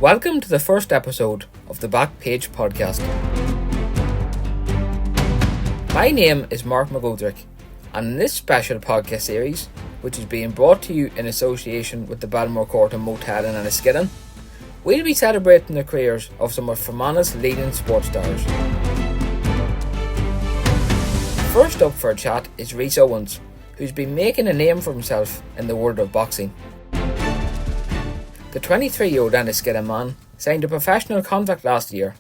Welcome to the first episode of the Back Page podcast. My name is Mark McGoldrick, and in this special podcast series, which is being brought to you in association with the Balmore Court and Motel in Enniskillen, we'll be celebrating the careers of some of Fermanagh's leading sports stars. First up for a chat is Rhys Owens, who's been making a name for himself in the world of boxing. The 23-year-old Enniskillen man signed a professional contract last year,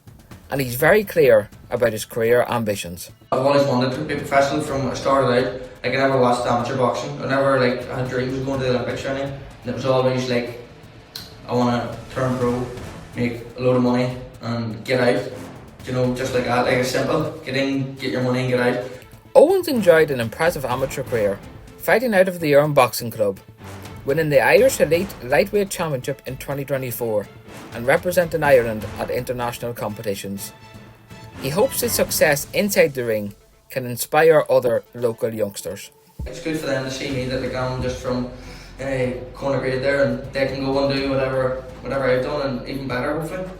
and he's very clear about his career ambitions. I've always wanted to be professional from I started out. I never watched amateur boxing. I had dreams of going to the Olympics or anything. And it was always I want to turn pro, make a load of money and get out. Just like that, it's simple. Get in, get your money and get out. Owens enjoyed an impressive amateur career, fighting out of the Urn Boxing Club, winning the Irish Elite Lightweight Championship in 2024 and representing Ireland at international competitions. He hopes his success inside the ring can inspire other local youngsters. It's good for them to see me that I'm just from corner grade there, and they can go and do whatever I've done and even better hopefully.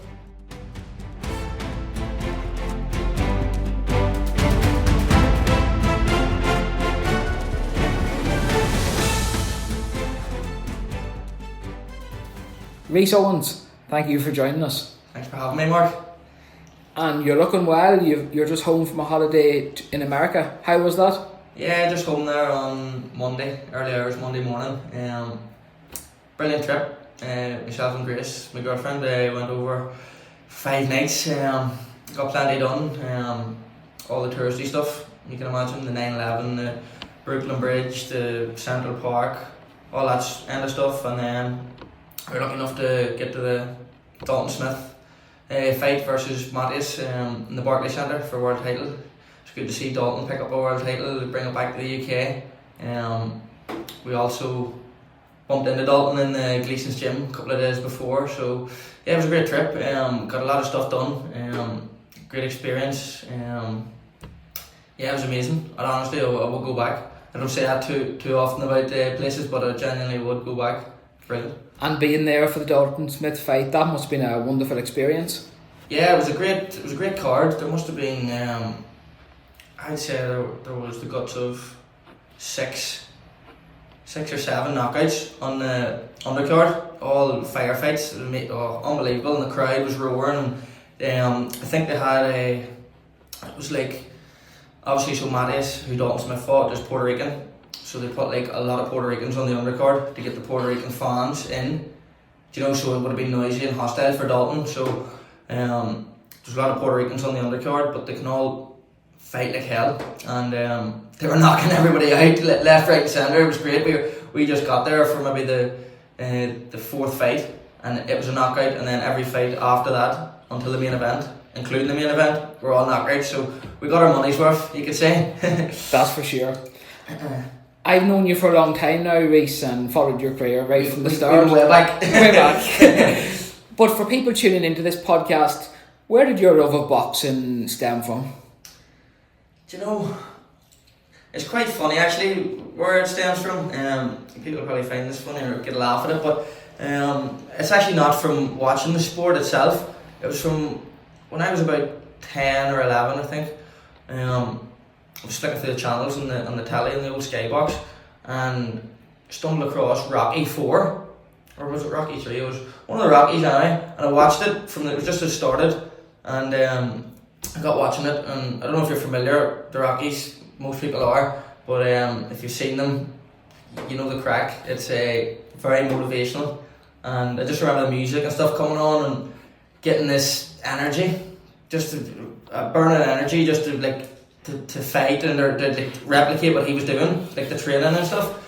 Rhys Owens, thank you for joining us. Thanks for having me, Mark. And you're looking well. You're just home from a holiday in America. How was that? Yeah, just home there on Monday, early hours Monday morning. Brilliant trip. Myself and Reese, my girlfriend, went over 5 nights. Got plenty done. All the touristy stuff you can imagine, the 9/11, the Brooklyn Bridge, the Central Park, all that end of stuff, and then we were lucky enough to get to the Dalton Smith fight versus Mattis in the Barclays Centre for world title. It's good to see Dalton pick up a world title, bring it back to the UK. We also bumped into Dalton in the Gleason's gym a couple of days before, so yeah, it was a great trip. Got a lot of stuff done. Great experience. Yeah, it was amazing. And honestly, I would go back. I don't say that too often about places, but I genuinely would go back. Brilliant. And being there for the Dalton Smith fight, that must have been a wonderful experience. Yeah, it was a great card. There must have been, I'd say there was the guts of six or seven knockouts on the undercard, all firefights. It was unbelievable, and the crowd was roaring. And I think they had it was obviously so Mattis, who Dalton Smith fought, is Puerto Rican. So they put a lot of Puerto Ricans on the undercard to get the Puerto Rican fans in. So it would have been noisy and hostile for Dalton. So there's a lot of Puerto Ricans on the undercard, but they can all fight like hell. And they were knocking everybody out, left, right, and centre. It was great. We just got there for maybe the fourth fight, and it was a knockout. And then every fight after that until the main event, including the main event, were all knockouts. So we got our money's worth, you could say. That's for sure. I've known you for a long time now, Reese, and followed your career right from the start. Way back. Way back. But for people tuning into this podcast, where did your love of boxing stem from? It's quite funny actually where it stems from. People probably find this funny or get a laugh at it, but it's actually not from watching the sport itself. It was from when I was about 10 or 11, I think. I was flicking through the channels on the telly in the old skybox and stumbled across Rocky 4, or was it Rocky 3? It was one of the Rockies anyway, and I watched it it was just as started, and I got watching it, and I don't know if you're familiar, the Rockies, most people are, but if you've seen them, you know the crack. It's very motivational, and I just remember the music and stuff coming on and getting this energy, just burning energy, just to fight and to replicate what he was doing, the training and stuff.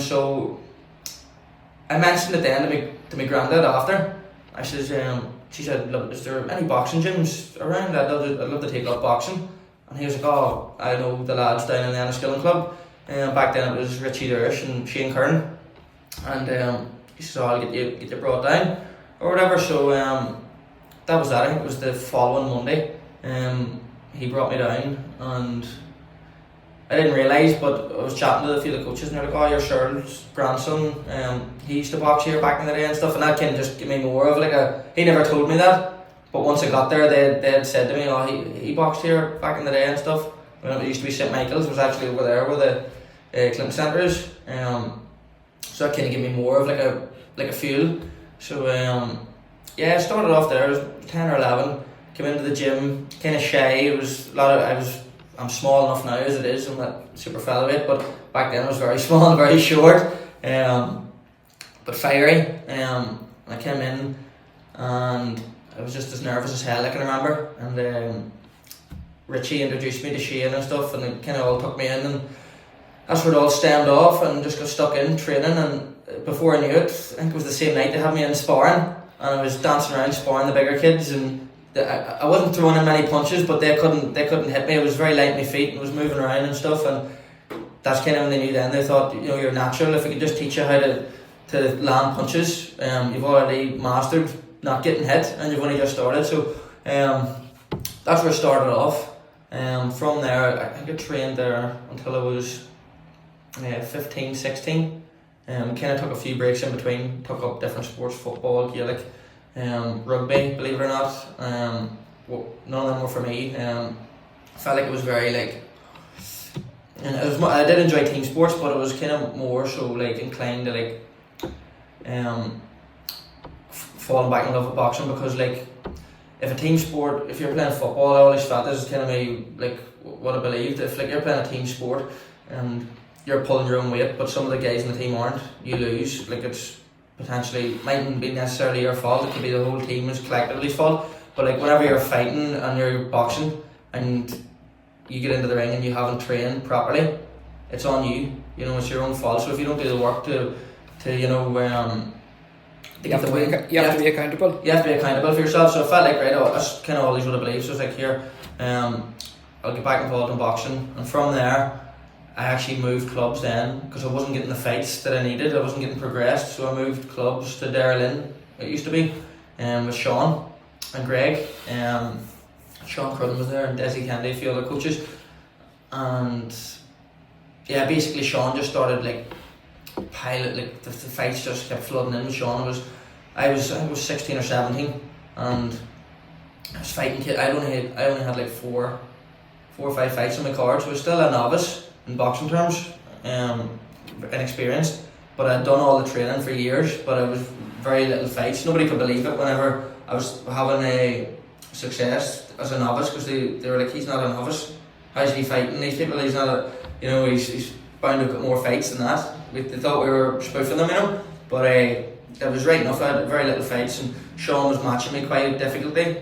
So I mentioned it then to my granddad after. I says, she said, "Look, is there any boxing gyms around? I'd love to take up boxing." And he was like, "Oh, I know the lads down in the Enniskillen club." Back then it was Richie Dursh and Shane Kern. And he says, "Oh, I'll get you brought down or whatever." So that was that. I think it was the following Monday. He brought me down, and I didn't realise, but I was chatting to a few of the coaches and they're like, oh, your Cheryl's grandson, he used to box here back in the day and stuff, and that kind of just gave me more of like he never told me that, but once I got there they had said to me, oh, he boxed here back in the day and stuff. When it used to be St Michael's, it was actually over there where the Clinton Centre is, so that kind of gave me more of like a fuel. So yeah, I started off there. I was 10 or 11, came into the gym kind of shy. It was I'm small enough now as it is, I'm not super featherweight, but back then I was very small and very short, but fiery. I came in and I was just as nervous as hell, I can remember, and Richie introduced me to Shane and stuff, and it kind of all took me in, and that's where it all stemmed off, and just got stuck in training. And before I knew it, I think it was the same night they had me in sparring, and I was dancing around sparring the bigger kids, and I wasn't throwing in many punches, but they couldn't hit me. I was very light on my feet and was moving around and stuff, and that's kind of when they knew then. They thought, you're natural. If we could just teach you how to land punches, you've already mastered not getting hit, and you've only just started. So that's where I started off. From there, I think I trained there until I was 15, 16. Kind of took a few breaks in between, took up different sports, football, Gaelic, rugby, believe it or not. None of them were for me. I felt like it was very and I did enjoy team sports, but it was kind of more so inclined to falling back in love with boxing, because if a team sport, if you're playing football, I always felt this is kind of me, what I believed. If you're playing a team sport and you're pulling your own weight, but some of the guys in the team aren't, you lose. It's potentially, mightn't be necessarily your fault, it could be the whole team is collectively's fault. But whenever you're fighting and you're boxing and you get into the ring and you haven't trained properly, it's on you. It's your own fault. So if you don't do the work to you have to be accountable. You have to be accountable for yourself. So I felt that's kind of always what I believe. So it's here, I'll get back involved in boxing, and from there I actually moved clubs then, because I wasn't getting the fights that I needed. I wasn't getting progressed, so I moved clubs to Derrylin, it used to be, with Sean and Greg. Sean Crudden was there, and Desi Kennedy, a few other coaches, and yeah, basically Sean just started pilot, the fights just kept flooding in with Sean. I was 16 or 17, and I was fighting kid. I only had 4 or 5 fights on my card, so I was still a novice in boxing terms, inexperienced, but I'd done all the training for years, but I was very little fights. Nobody could believe it whenever I was having a success as a novice, because they were like, he's not a novice, how's he fighting these people? He's not he's bound to get more fights than that. They thought we were spoofing them, but it was right enough. I had very little fights, and Sean was matching me quite difficultly.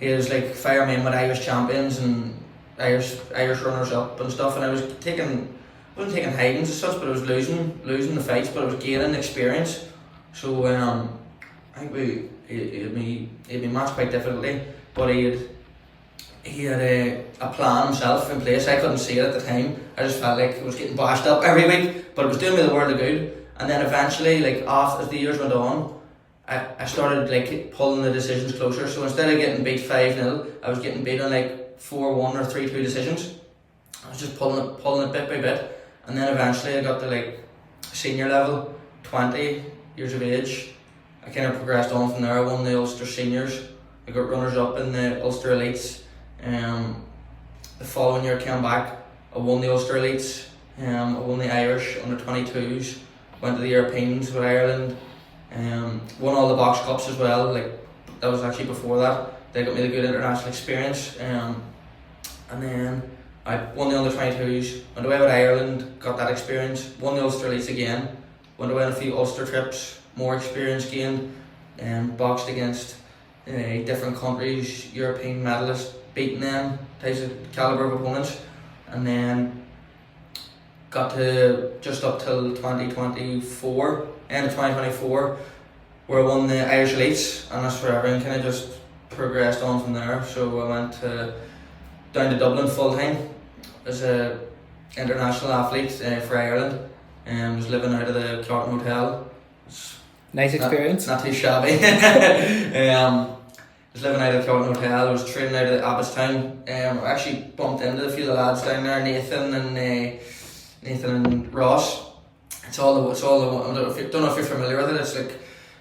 He was firemen with Irish champions and Irish runners up and stuff, and I wasn't taking hidings as such, but I was losing the fights, but I was gaining experience. So I think he had me matched quite difficultly, but he had a plan himself in place. I couldn't see it at the time. I just felt like I was getting bashed up every week, but it was doing me the world of good. And then eventually, as the years went on, I started pulling the decisions closer. So instead of getting beat 5-0, I was getting beat on 4-1 or 3-2 decisions. I was just pulling it bit by bit, and then eventually I got to senior level, 20 years of age. I kind of progressed on from there. I won the Ulster Seniors. I got runners up in the Ulster Elites. The following year I came back. I won the Ulster Elites. I won the Irish under 22s. Went to the Europeans with Ireland. Won all the box cups as well. That was actually before that. They got me the good international experience. And then I won the under 22s. Went away with Ireland. Got that experience. Won the Ulster Elites again. Went away on a few Ulster trips. More experience gained. Boxed against different countries, European medalists, beating them, types of calibre of opponents, and then got to just up till 2024, end of 2024, where I won the Irish Elites, and that's where everything kind of just progressed on from there. So I went down to Dublin full time as a international athlete for Ireland, and was living out of the Clarkin Hotel. Nice experience. Not too shabby. was living out of the Kilton Hotel, I was training out of Abbottstown. I actually bumped into a few of the lads down there, Nathan and Ross. It's all the I don't know if you're familiar with it.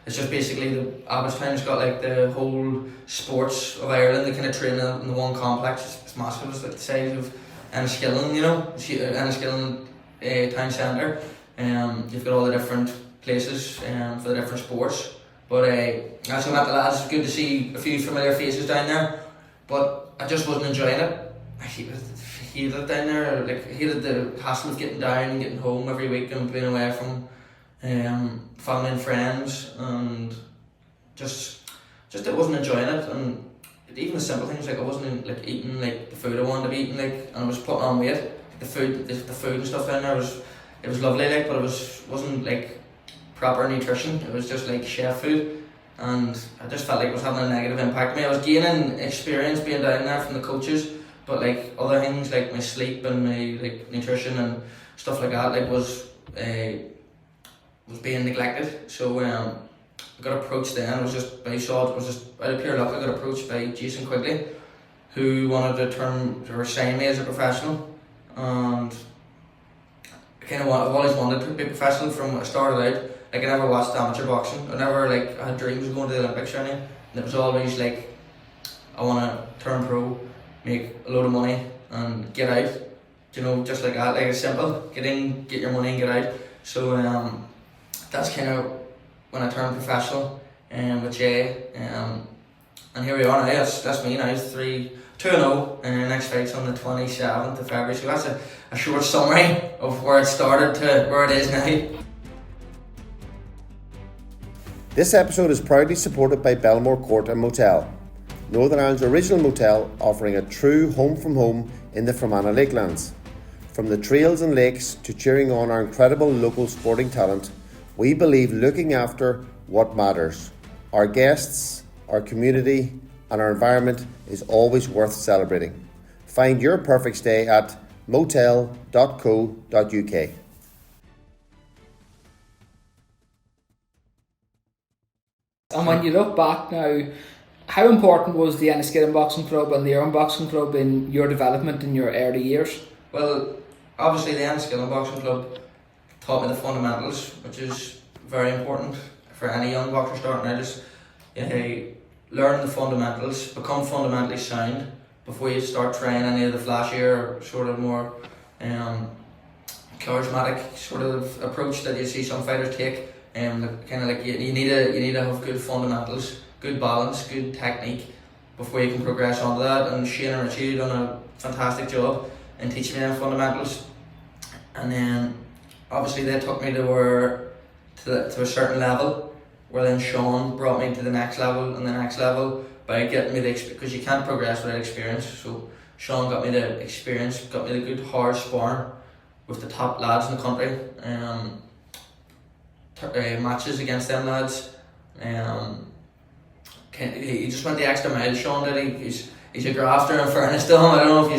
It's just basically the Abbottstown's got like the whole sports of Ireland. They kind of train in the one complex. It's massive. It's like the size of Enniskillen, Enniskillen town centre. You've got all the different places for the different sports. But as I met the lads, it's good to see a few familiar faces down there. But I just wasn't enjoying it. I hated it down there. Hated the hassle of getting down and getting home every week and being away from family and friends, and just I wasn't enjoying it. And even the simple things, like I wasn't eating the food I wanted to be eating, and I was putting on weight. The food and stuff down there was lovely, but it wasn't proper nutrition. It was just chef food, and I just felt like it was having a negative impact on me. I was gaining experience being down there from the coaches, but other things like my sleep and my nutrition and stuff like that was being neglected. So I got approached then. It was just out of pure luck. I got approached by Jason Quigley, who wanted to sign me as a professional, and I've always wanted to be a professional from when I started out. I never watched amateur boxing. I never I had dreams of going to the Olympics or anything. And it was always I want to turn pro, make a load of money, and get out. Just like that. It's simple. Get in, get your money, and get out. So that's kind of when I turned professional with Jay. And here we are now. That's me now. It's 2-0, and our next fight's on the 27th of February. So that's a short summary of where it started to where it is now. This episode is proudly supported by Belmore Court and Motel, Northern Ireland's original motel, offering a true home from home in the Fermanagh Lakelands. From the trails and lakes to cheering on our incredible local sporting talent, we believe looking after what matters. Our guests, our community, and our environment is always worth celebrating. Find your perfect stay at motel.co.uk. And when you look back now, how important was the Enniskillen Boxing Club and the Aaron Boxing Club in your development in your early years? Well, obviously the Enniskillen Boxing Club taught me the fundamentals, which is very important for any young boxer starting out. Learn the fundamentals, become fundamentally sound before you start trying any of the flashier, sort of more charismatic sort of approach that you see some fighters take. You need to have good fundamentals, good balance, good technique before you can progress onto that. And Shane and Richie done a fantastic job in teaching me them fundamentals. And then obviously they took me to a certain level, where then Sean brought me to the next level and the next level by getting me because you can't progress without experience. So Sean got me the experience, got me the good hard sparring with the top lads in the country. Matches against them lads. He just went the extra mile. Sean did. He's a grafter, in fairness to him. I don't know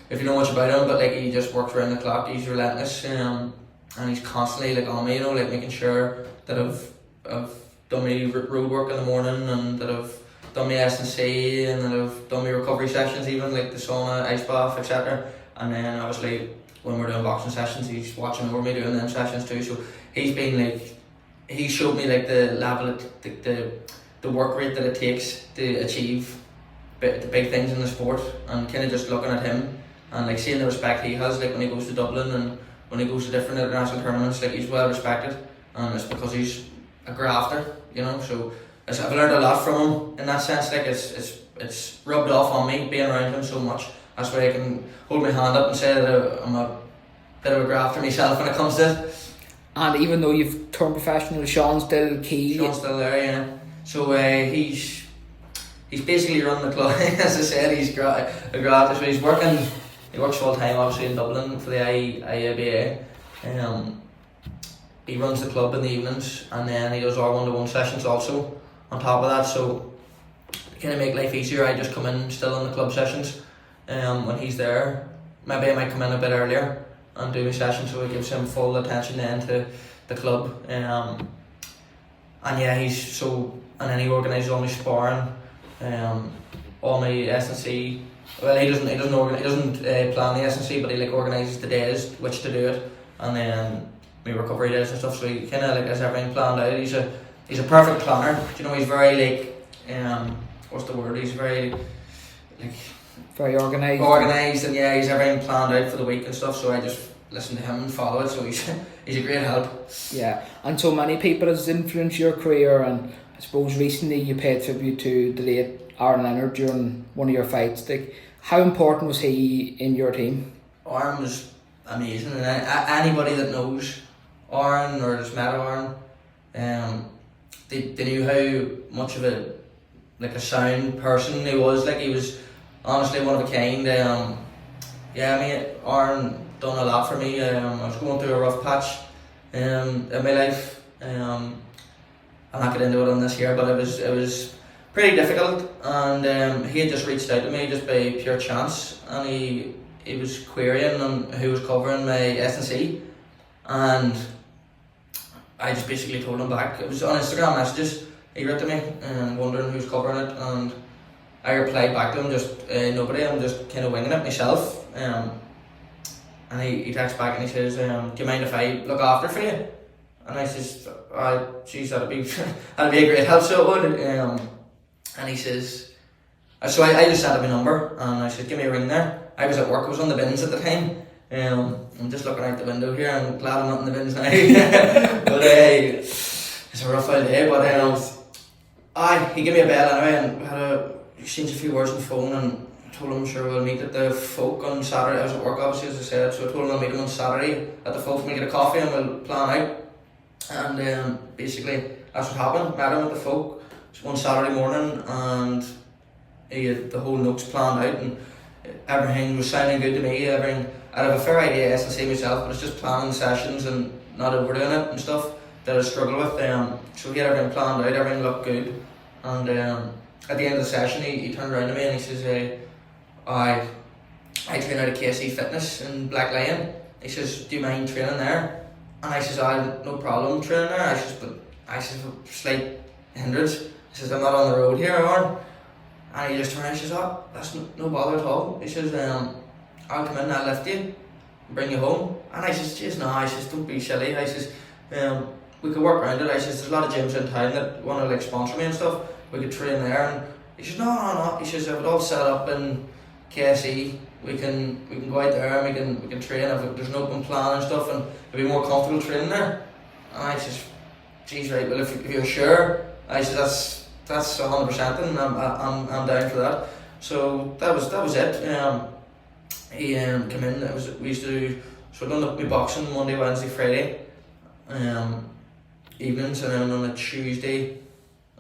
if you know much about him, but he just works around the clock. He's relentless, and he's constantly on me, making sure that I've done my road work in the morning, and that I've done my S&C, and that I've done my recovery sessions, even the sauna, ice bath, etc. And then obviously when we're doing boxing sessions, he's watching over me doing them sessions too. So he's been he showed me the level, the work rate that it takes to achieve the big things in the sport, and kind of just looking at him and seeing the respect he has, when he goes to Dublin and when he goes to different international tournaments, he's well respected, and it's because he's a grafter, So I've learned a lot from him in that sense. It's rubbed off on me being around him so much. That's why I can hold my hand up and say that I'm a bit of a grafter myself when it comes to it. And even though you've turned professional, Sean's still key. Sean's still there, yeah. So he's basically running the club. As I said, he's a grafter. So he works full time, obviously, in Dublin for the IABA. He runs the club in the evenings, and then he does our one-to-one sessions also on top of that. So to kind of make life easier, I just come in still in the club sessions when he's there. Maybe I might come in a bit earlier and do my session, so it gives him full attention then to the club. And yeah, and then he organises all my sparring all my S&C. Well, he doesn't plan the S&C, but he like organises the days which to do it, and then my recovery days and stuff. So he kind of like has everything planned out. He's a perfect planner. Do you know, he's very like what's the word? He's very like Very organised. Organised, and yeah, he's everything planned out for the week and stuff. So I just listen to him and follow it. So he's a great help. Yeah, and so many people has influenced your career, and I suppose recently you paid tribute to the late Leonard during one of your fights. Like, how important was he in your team? Aaron was amazing, and anybody that knows Aaron or has met Aaron, they knew how much of a sound person he was. Like, he was honestly one of a kind. Yeah, I mean, Aaron done a lot for me. I was going through a rough patch in my life. I'll not get into it on this here, but it was pretty difficult, and he had just reached out to me just by pure chance, and he was querying on who was covering my S&C, and I just basically told him back. It was on Instagram messages. He wrote to me wondering who's covering it, and I replied back to him just nobody. I'm just kind of winging it myself. And he texts back and he says, do you mind if I look after for you? And I says, geez, that'd be a great help, so it would. And he says, so I just sent him a number, and I said, give me a ring there. I was at work, I was on the bins at the time. I'm just looking out the window here. I'm glad I'm not in the bins now. But it's a rough old day. But he gave me a bell anyway, and we had a exchange a few words on the phone, and I told him sure we'll meet at the Folk on Saturday. I was at work obviously, as I said, so I told him I'll meet him on Saturday at the Folk. We'll get a coffee and we'll plan out. And basically that's what happened. Met him at the Folk one Saturday morning, and he had the whole notes planned out, and everything was sounding good to me. I'd have a fair idea of S&C myself, but it's just planning sessions and not overdoing it and stuff that I struggle with. So he had everything planned out, everything looked good, and at the end of the session he turned around to me and he says, I train out of KC Fitness in Black Lion. He says, do you mind training there? And I says, no problem training there. I says, slight hindrance. He says, I'm not on the road here, Aaron. And he just turned around and says, that's no bother at all. He says, I'll come in and I'll lift you, bring you home. And I says, jeez, no. I says, don't be silly. I says, we could work around it. I says, there's a lot of gyms in town that want to like sponsor me and stuff. We could train there. And he says, no. He says, if it all set up in KSE, we can go out there and we can train. If there's an open plan and stuff, and it'll be more comfortable training there. And I says, geez, right, well if you're sure, I says, that's 100%, and I'm down for that. So that was it. He came in. We used to do, so I done my boxing Monday, Wednesday, Friday evenings, and then on a Tuesday,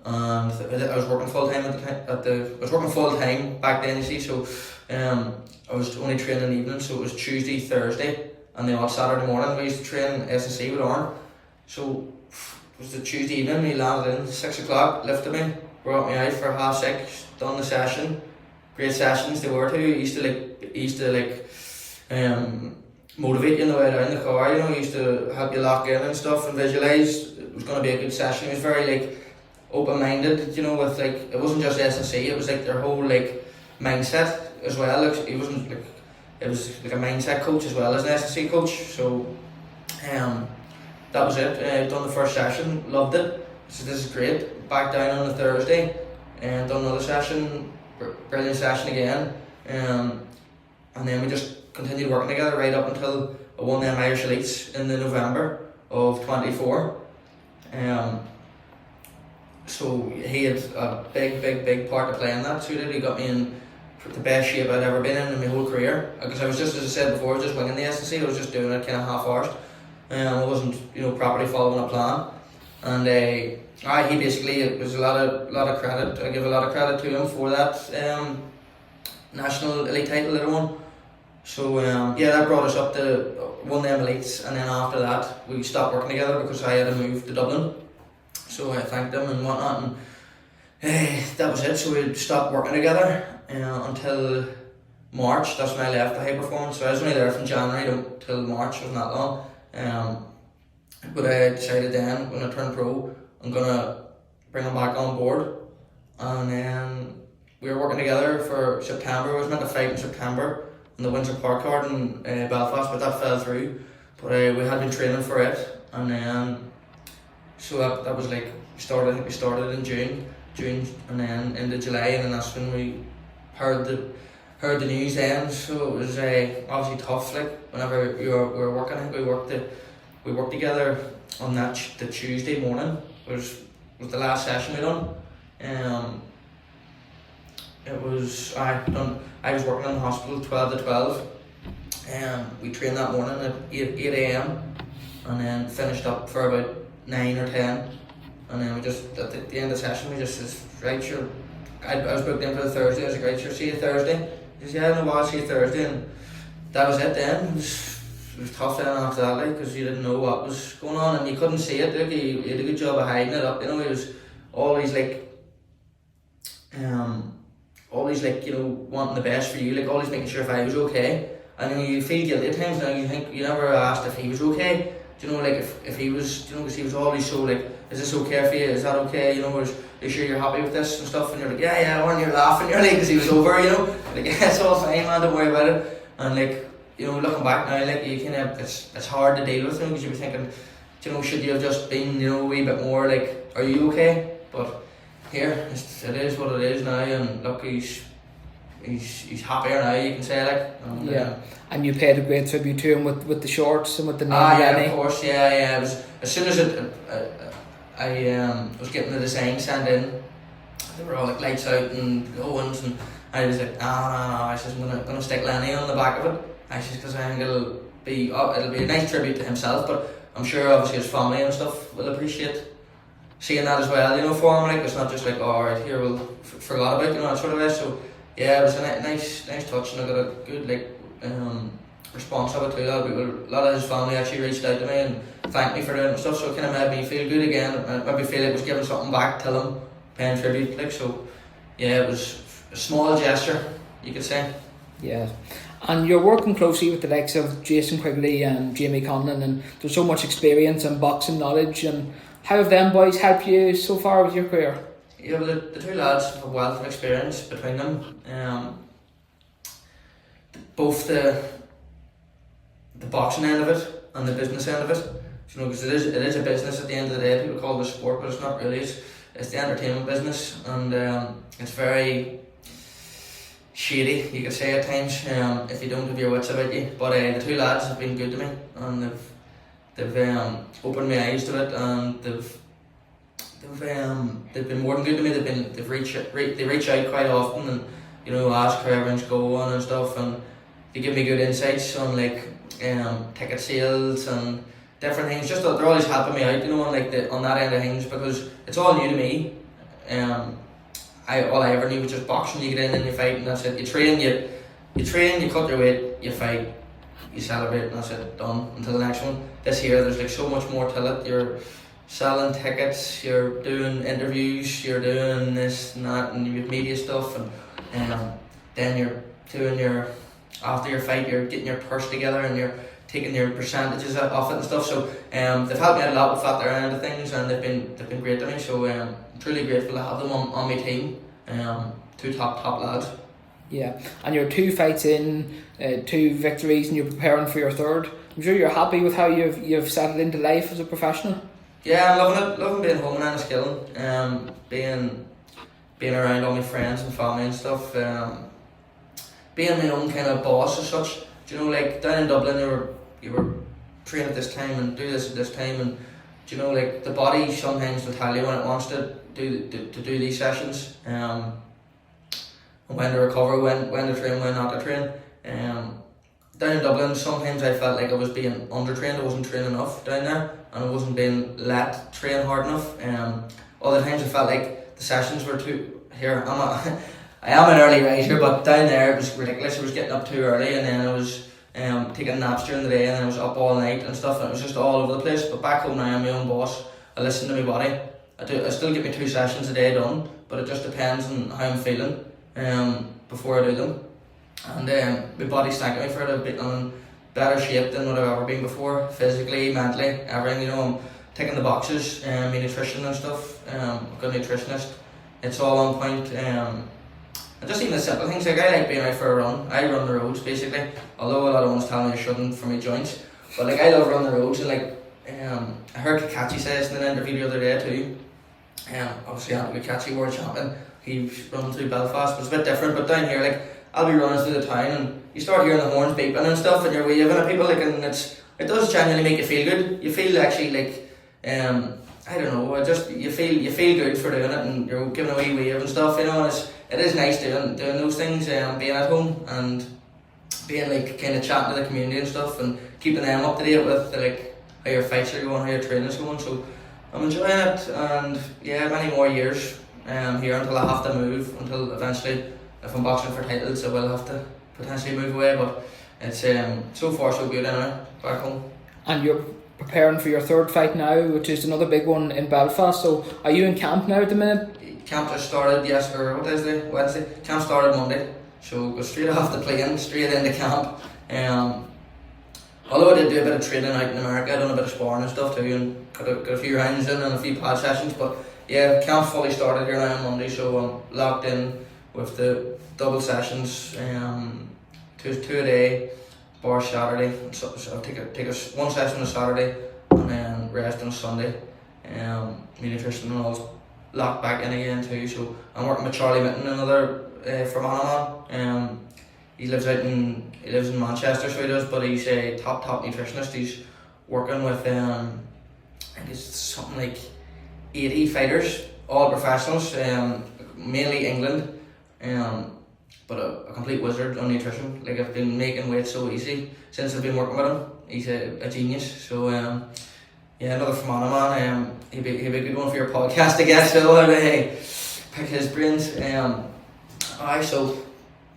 and I was working full time I was working full time back then, you see. So I was only training evenings, so it was Tuesday, Thursday, and the odd Saturday morning we used to train S&C with Aaron. So it was the Tuesday evening. He landed in 6 o'clock, lifted me, brought me out for 6:30, done the session. Great sessions they were too. He used to motivate you on the way down the car. You know, he used to help you lock in and stuff and visualise it was going to be a good session. He was very open-minded. You know, with it wasn't just S&C. It was their whole mindset as well. He wasn't it was a mindset coach as well as an S&C coach. So that was it. Done the first session, loved it. So this is great. Back down on the Thursday and done another session, brilliant session again. And then we just continued working together right up until I won them Irish Elites in the November of 24. So he had a big part to play in that. So he got me in the best shape I'd ever been in my whole career. Because I was just, as I said before, just winging the S&C. I was just doing it kind of half-hours. I wasn't, properly following a plan. And he basically, it was a lot of credit. I give a lot of credit to him for that national elite title that I won. So that brought us up to won them elites, and then after that we stopped working together because I had to move to Dublin. So I thanked him and whatnot, and that was it. So we stopped working together until March. That's when I left the high performance. So I was only there from January till March. It wasn't that long. But I decided then when I turned pro, I'm gonna bring him back on board, and then we were working together for September. I was meant to fight in September in the Windsor Park card in Belfast, but that fell through. But we had been training for it, and then so that was like we started in June, and then into July, and then that's when we heard the news then. So it was obviously tough. Like whenever we were working, I think we worked together on the Tuesday morning. Was the last session we done. It was I was working in the hospital 12 to 12. We trained that morning at 8 a.m. and then finished up for about 9 or 10. And then we just at the end of the session we just says, right, sure. I was booked in for the Thursday. I was like, right, sure, see you Thursday. He says, yeah, no, I'll see you Thursday. And that was it then. It was tough then after that, like, because you didn't know what was going on and you couldn't see it. Like, he did a good job of hiding it up. You know, he was always like, you know, wanting the best for you. Like, always making sure if I was okay. And then you feel guilty at times now. You think you never asked if he was okay. Do you know, like if he was, you know, because he was always so like, is this okay for you? Is that okay? You know, are you sure you're happy with this and stuff? And you're like, yeah, and you're laughing. You're like, because he was over, you know, like yeah, it's all fine, man. Don't worry about it. And like, you know, looking back now, like you kind of, it's hard to deal with him because you were thinking, you know, should you have just been, you know, a wee bit more like, are you okay? But here, it is what it is now, and look, he's happier now, you can say, like. Yeah. And you paid a great tribute to him with the shorts and with the name. Yeah, of course, yeah. It was, as soon as I was getting the design sent in, they were all like lights out and Owens, and I was like, no. I says, I'm gonna stick Lenny on the back of it. I says, because I think it'll be a nice tribute to himself, but I'm sure obviously his family and stuff will appreciate seeing that as well, you know, for him. Like, it's not just like, oh, alright, here we'll forgot about, you know, that sort of way. So yeah, it was a nice touch, and I got a good response of it too. A lot of his family actually reached out to me and thanked me for doing stuff, so it kind of made me feel good again. It made me feel like I was giving something back to them, paying tribute, like. So yeah, it was a small gesture, you could say. Yeah. And you're working closely with the likes of Jason Quigley and Jamie Conlon, and there's so much experience and boxing knowledge. And how have them boys helped you so far with your career? Yeah, well, the two lads have a wealth of experience between them. Both the boxing end of it and the business end of it. You know, because it is a business at the end of the day. People call it a sport, but it's not really. It's the entertainment business, and it's very shady, you could say at times, if you don't have your wits about you. But the two lads have been good to me, and they've opened my eyes to it, and they've been more than good to me. They reach out quite often, and you know, ask how everything's going and stuff, and they give me good insights on like ticket sales and different things. Just that they're always helping me out, you know, on like on that end of things, because it's all new to me. All I ever knew was just boxing. You get in and you fight, and that's it. You train, you cut your weight, you fight, you celebrate, and that's it, done until the next one. This year, there's like so much more to it. You're selling tickets, you're doing interviews, you're doing this and that, and you have media stuff, and then you're doing after your fight, you're getting your purse together and you're taking your percentages off it and stuff. So they've helped me out a lot with that their end of things, and they've been great to me. So I'm truly grateful to have them on my team. Two top lads. Yeah, and your 2 fights in, 2 victories, and you're preparing for your 3rd. I'm sure you're happy with how you've settled into life as a professional. Yeah, I'm loving being home in Enniskillen. Being around all my friends and family and stuff. Being my own kind of boss as such. Do you know, like down in Dublin, you were train at this time and do this at this time, and do you know, like the body sometimes will tell you when it wants to do these sessions, and when to recover, when to train, when not to train. Down in Dublin, sometimes I felt like I was being undertrained. I wasn't training enough down there, and I wasn't being let train hard enough. Other times I felt like the sessions were too. Here, I am an early riser, but down there it was ridiculous. I was getting up too early, and then I was taking naps during the day, and then I was up all night and stuff, and it was just all over the place. But back home now, I'm my own boss. I listen to my body. I still get me 2 sessions a day done, but it just depends on how I'm feeling before I do them. And my body's thanking me for it. I've been in better shape than what I've ever been before, physically, mentally, everything. You know, I'm ticking the boxes, my nutrition and stuff. I've got a nutritionist. It's all on point. And just even the simple things, like I like being out for a run. I run the roads basically, although a lot of ones tell me I shouldn't for my joints. But like I love running the roads, and like I heard Kakachi say this in an interview the other day too. Obviously Anthony Kakachi, world champion, he's running through Belfast, but it's a bit different. But down here, like I'll be running through the town and you start hearing the horns beeping and stuff, and you're waving at people, like, and it does genuinely make you feel good. You feel actually like I don't know, you feel good for doing it, and you're giving away wave and stuff, you know. And it is nice doing those things, being at home and being like kind of chatting to the community and stuff, and keeping them up to date with like how your fights are going, how your training's going. So I'm enjoying it, and yeah, many more years here until I have to move, until eventually, if I'm boxing for titles, I will have to potentially move away. But it's so far so good anyway, back home. And you're preparing for your third fight now, which is another big one in Belfast. So are you in camp now at the minute? Camp just started, yes, or what is it? Wednesday. Camp started Monday, so go straight off the plane, straight into camp. Although I did do a bit of training out in America, I done a bit of sparring and stuff too, and got a few rounds in and a few pad sessions. But yeah, camp's fully started here now on Monday, so I'm locked in with the double sessions, two a day, bar Saturday. So I'll take one session on a Saturday and then rest on a Sunday. My nutrition and all's locked back in again too. So I'm working with Charlie Mitten, another Fermanagh. He lives in Manchester, so he does, but he's a top nutritionist. He's working with I think it's something like 80 fighters, all professionals, mainly England, but a complete wizard on nutrition. Like, I've been making weight so easy since I've been working with him. He's a genius. So yeah, another Fermanagh man. He'd be a good one for your podcast, I guess. So pick his brains. So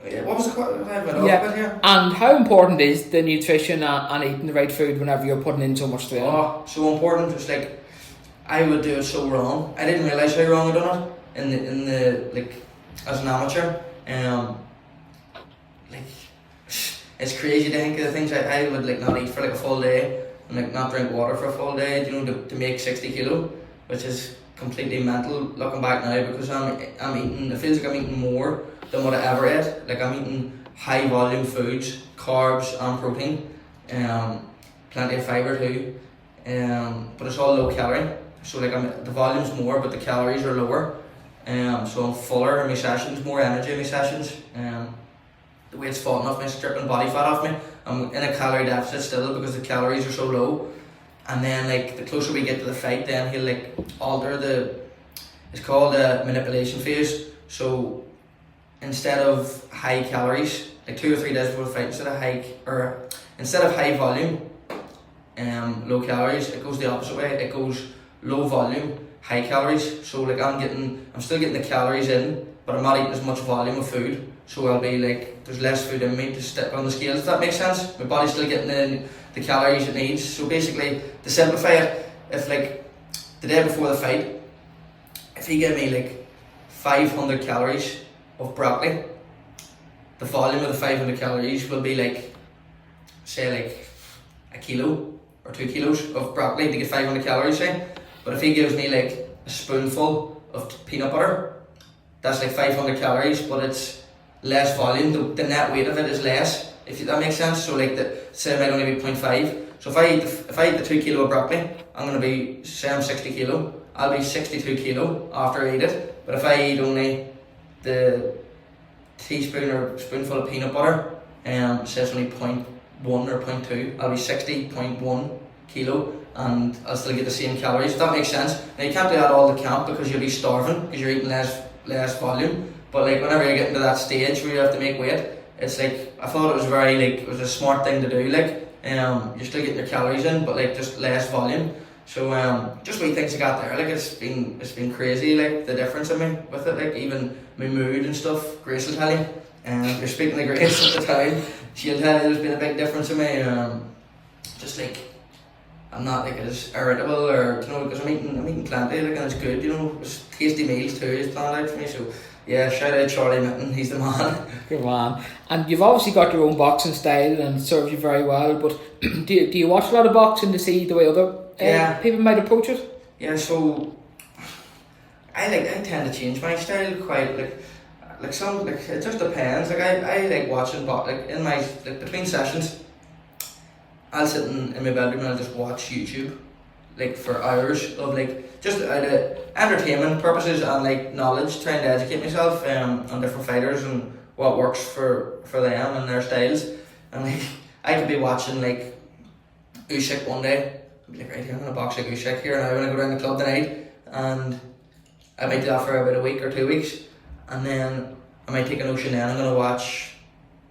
yeah, what was the question? Yeah, and how important is the nutrition and eating the right food whenever you're putting in so much training? Oh, so important. It's like I would do it so wrong. I didn't realise how wrong I done it in the like as an amateur. Like, it's crazy to think of the things I would like not eat for like a full day and like not drink water for a full day, you know, to make 60 kilo, which is completely mental looking back now, because I'm eating, it feels like I'm eating more than what I ever ate. Like, I'm eating high volume foods, carbs and protein, plenty of fibre too, but it's all low calorie. So like the volume's more but the calories are lower, so I'm fuller in my sessions, more energy in my sessions. The weight's falling off me, stripping body fat off me. I'm in a calorie deficit still because the calories are so low. And then like the closer we get to the fight, then he'll like alter it's called a manipulation phase. So instead of high calories, like 2 or 3 days before the fight, instead of high volume, low calories, it goes the opposite way. It goes low volume, high calories. So like I'm still getting the calories in, but I'm not eating as much volume of food. So I'll be like, there's less food in me to step on the scales, if that makes sense. My body's still getting the calories it needs. So basically, to simplify it, if like the day before the fight, if he gave me like 500 calories of broccoli, the volume of the 500 calories will be like, say like a kilo or 2 kilos of broccoli to get 500 calories, say. But if he gives me like a spoonful of peanut butter, that's like 500 calories, but it's less volume. The net weight of it is less, if that makes sense. So like say it might only be 0.5. So if I eat the 2 kilo of broccoli, I'm gonna be, say I'm 60 kilo, I'll be 62 kilo after I eat it. But if I eat only the teaspoon or spoonful of peanut butter, say it's only 0.1 or 0.2, I'll be 60.1 kilo and I'll still get the same calories, if that makes sense. Now you can't do that all the camp because you'll be starving because you're eating less volume. But like whenever you're getting to that stage where you have to make weight, it's like, I thought it was it was a smart thing to do. Like, you're still getting your calories in, but like just less volume. So just wee things I got there. Like it's been crazy. Like the difference in me with it. Like even my mood and stuff. Grace will tell you. You're speaking to Grace at the time. She'll tell you there's been a big difference in me. Just like I'm not like as irritable, or you know, because I'm eating plenty, like, and it's good. You know, it's tasty meals too is planned out for me. So. Yeah, shout out Charlie Mitten, he's the man. Good man. And you've obviously got your own boxing style and it serves you very well, but do you watch a lot of boxing to see the way other people might approach it? Yeah, so I tend to change my style quite, like it just depends. Like I like watching, but like in my between sessions, I'll sit in my bedroom and I'll just watch YouTube, like for hours of like just out of entertainment purposes and like knowledge, trying to educate myself on different fighters and what works for them and their styles. And like I could be watching like Usyk one day, I'd be like, right here, I'm gonna box like Usyk here now when I go down the club tonight, and I might do that for about a week or 2 weeks, and then I might take a notion then I'm gonna watch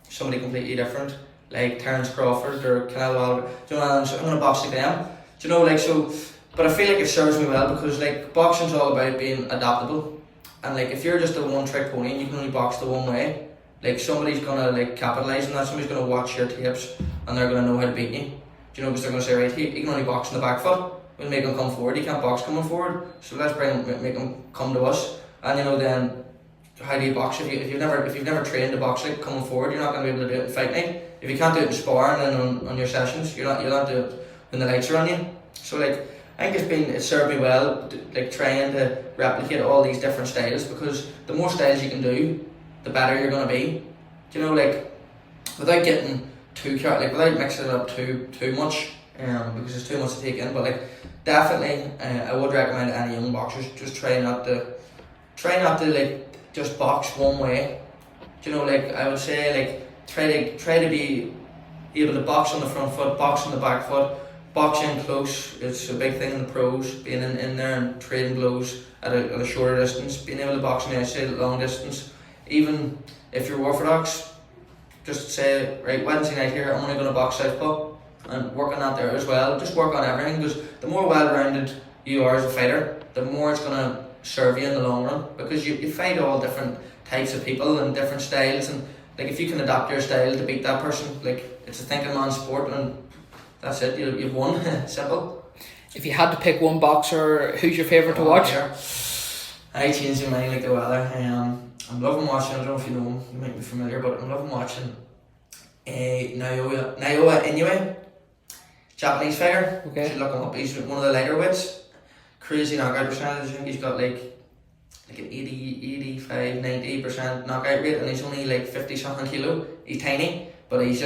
somebody completely different, like Terence Crawford or Canelo Alvarez. Do you know, I'm gonna box like them. Do you know, like so? But I feel like it serves me well because like boxing's all about being adaptable, and like if you're just a one trick pony and you can only box the one way, like somebody's gonna like capitalise on that. Somebody's gonna watch your tapes and they're gonna know how to beat you. Do you know, because they're gonna say, right, he can only box in the back foot. We'll make him come forward. He can't box coming forward, so let's make him come to us. And you know, then how do you box if you've never trained to box like coming forward? You're not gonna be able to do it in fight night. If you can't do it in sparring and on your sessions, you'll not do it when the lights are on you. So like I think it served me well, like trying to replicate all these different styles, because the more styles you can do, the better you're gonna be. Do you know, like without getting without mixing it up too much, because it's too much to take in. But like definitely, I would recommend any young boxers just try not to like just box one way. Do you know, like I would say like try to be able to box on the front foot, box on the back foot, box in close. It's a big thing in the pros, being in there and trading blows at a shorter distance, being able to box on the outside at long distance. Even if you're orthodox, just say, right, Wednesday night here, I'm only going to box southpaw, and work on that there as well. Just work on everything, because the more well-rounded you are as a fighter, the more it's going to serve you in the long run, because you fight all different types of people and different styles, and like if you can adapt your style to beat that person, like it's a thinking man's sport, and that's it, you've won. Simple. If you had to pick one boxer, who's your favourite to watch? Yeah. I change my mind like the weather. I'm loving watching, I don't know if you know him, you might be familiar, but I'm loving watching Naoya Inoue, Japanese fighter. Okay. You should look him up, he's one of the lighter weights. Crazy knockout percentage. I think he's got like an 85-90% knockout rate, and he's only like 50 something kilo. He's tiny, but his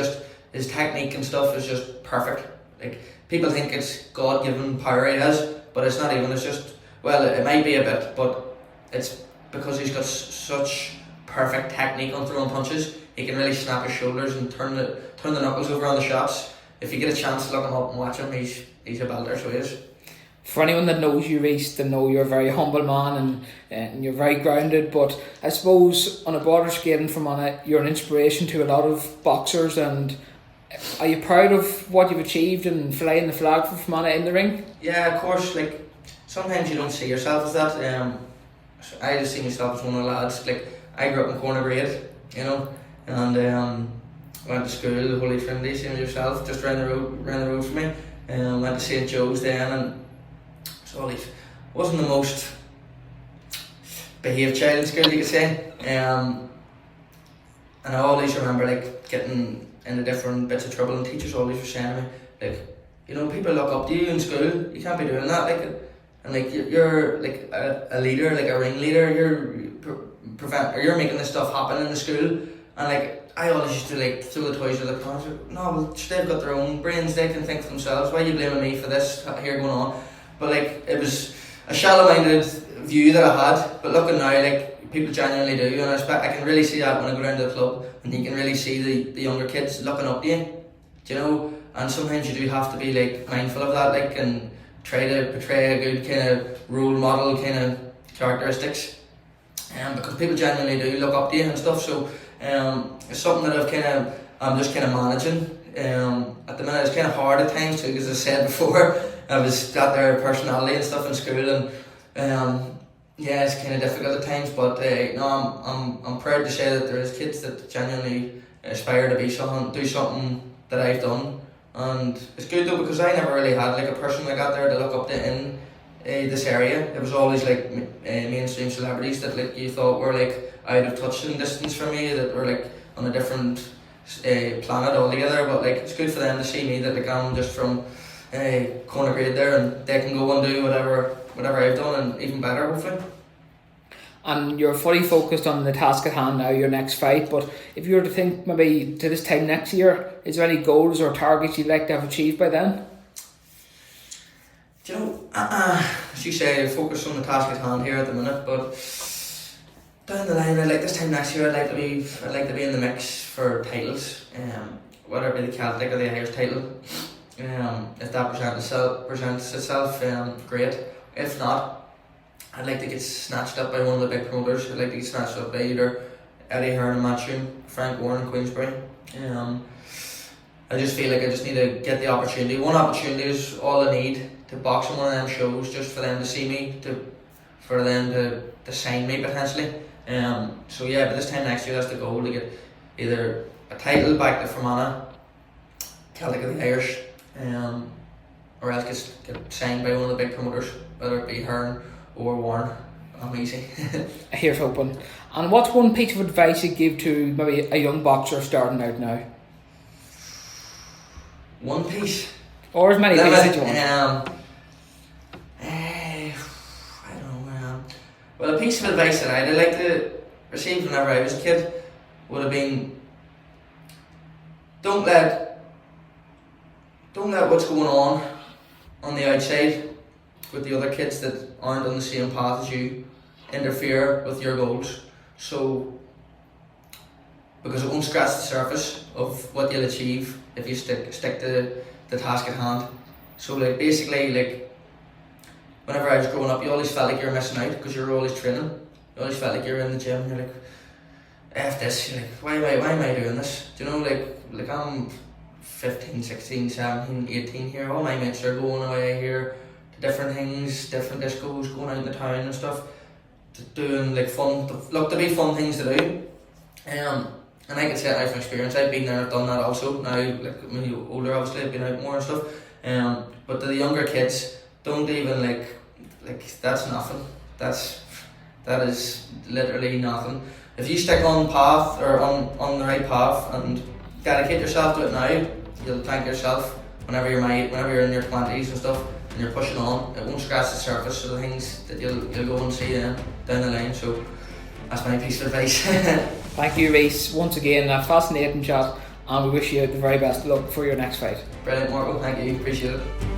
technique and stuff is just perfect. Like people think it's God-given power he has, but it's not even. It's just, well, it might be a bit, but it's because he's got such perfect technique on throwing punches. He can really snap his shoulders and turn the knuckles over on the shots. If you get a chance to look him up and watch him, he's a belter, so he is. For anyone that knows you, Reese, they know you're a very humble man and you're very grounded, but I suppose on a broader scale in Fermanagh, you're an inspiration to a lot of boxers. And are you proud of what you've achieved and flying the flag for Fermanagh in the ring? Yeah, of course. Like sometimes you don't see yourself as that. I just see myself as one of the lads. Like I grew up in Corner Grade, you know, and went to school, the Holy Trinity, same as yourself, just round the road from me. Went to St. Joe's then, and so it wasn't the most behaved child in school, you could say. And I always remember like getting into different bits of trouble, and teachers always were saying to me, like, you know, people look up to you in school, you can't be doing that, like, and like you're like a leader, like a ringleader, you're making this stuff happen in the school. And like I always used to like throw the toys at the corner. No, well, they've got their own brains, they can think for themselves. Why are you blaming me for this here going on? But like it was a shallow-minded view that I had. But looking now, like people genuinely do, and I can really see that when I go down to the club, and you can really see the younger kids looking up to you. Do you know? And sometimes you do have to be like mindful of that, like, and try to portray a good kind of role model kind of characteristics. Because people genuinely do look up to you and stuff. So it's something that I'm just kind of managing. At the minute it's kind of hard at times too, because as I said before, I was got their personality and stuff in school, and yeah, it's kind of difficult at times. But no, I'm proud to say that there is kids that genuinely aspire to be something, do something that I've done, and it's good though, because I never really had like a person like that there to look up to in this area. It was always like mainstream celebrities that like you thought were like out of touch and distance from me, that were like on a different planet altogether. But like it's good for them to see me, that like I'm just from Corner Grade there, and they can go and do whatever I've done, and even better hopefully. and you're fully focused on the task at hand now, your next fight. But if you were to think maybe to this time next year, is there any goals or targets you'd like to have achieved by then? Do you know, as you say, focus on the task at hand here at the minute, but down the line, this time next year, I'd like to be in the mix for titles, whether it be the Celtic or the Irish title. If that presents itself, great. If not, I'd like to get snatched up by one of the big promoters. I'd like to get snatched up by either Eddie Hearn and Matchroom, Frank Warren and Queensbury. I just feel like I just need to get the opportunity. One opportunity is all I need to box in one of them shows, just for them to see me, for them to sign me potentially. So yeah, but this time next year, that's the goal, to get either a title back to Fermanagh, Celtic or the Irish, or else get signed by one of the big promoters, whether it be Hearn or Warren. I'm easy. Here's hoping. And what's one piece of advice you'd give to maybe a young boxer starting out now? One piece? Or as many pieces as you want. I don't know. Well, a piece of advice that I'd like to receive whenever I was a kid would have been, don't let what's going on the outside with the other kids that aren't on the same path as you interfere with your goals. So, because it won't scratch the surface of what you'll achieve if you stick to the task at hand. So basically, whenever I was growing up, you always felt like you were missing out because you were always training. You always felt like you were in the gym and you're like, F this, you're like, why am I doing this? Do you know, like I'm 15, 16, 17, 18 here, all my mates are going away here to different things, different discos, going out in the town and stuff, doing fun, look to be fun things to do. And I can say that from experience, I've been there, I've done that also. Now, when you're older, obviously, I've been out more and stuff. But to the younger kids, don't even that's nothing. That is literally nothing. If you stick on path or on the right path and dedicate yourself to it now, you'll thank yourself whenever you're in your 20s and stuff and you're pushing on. It won't scratch the surface of the things that you'll go and see then down the line. So that's my piece of advice. Thank you, Reese. Once again, a fascinating chat, and we wish you the very best of luck for your next fight. Brilliant, Marco. Thank you. Appreciate it.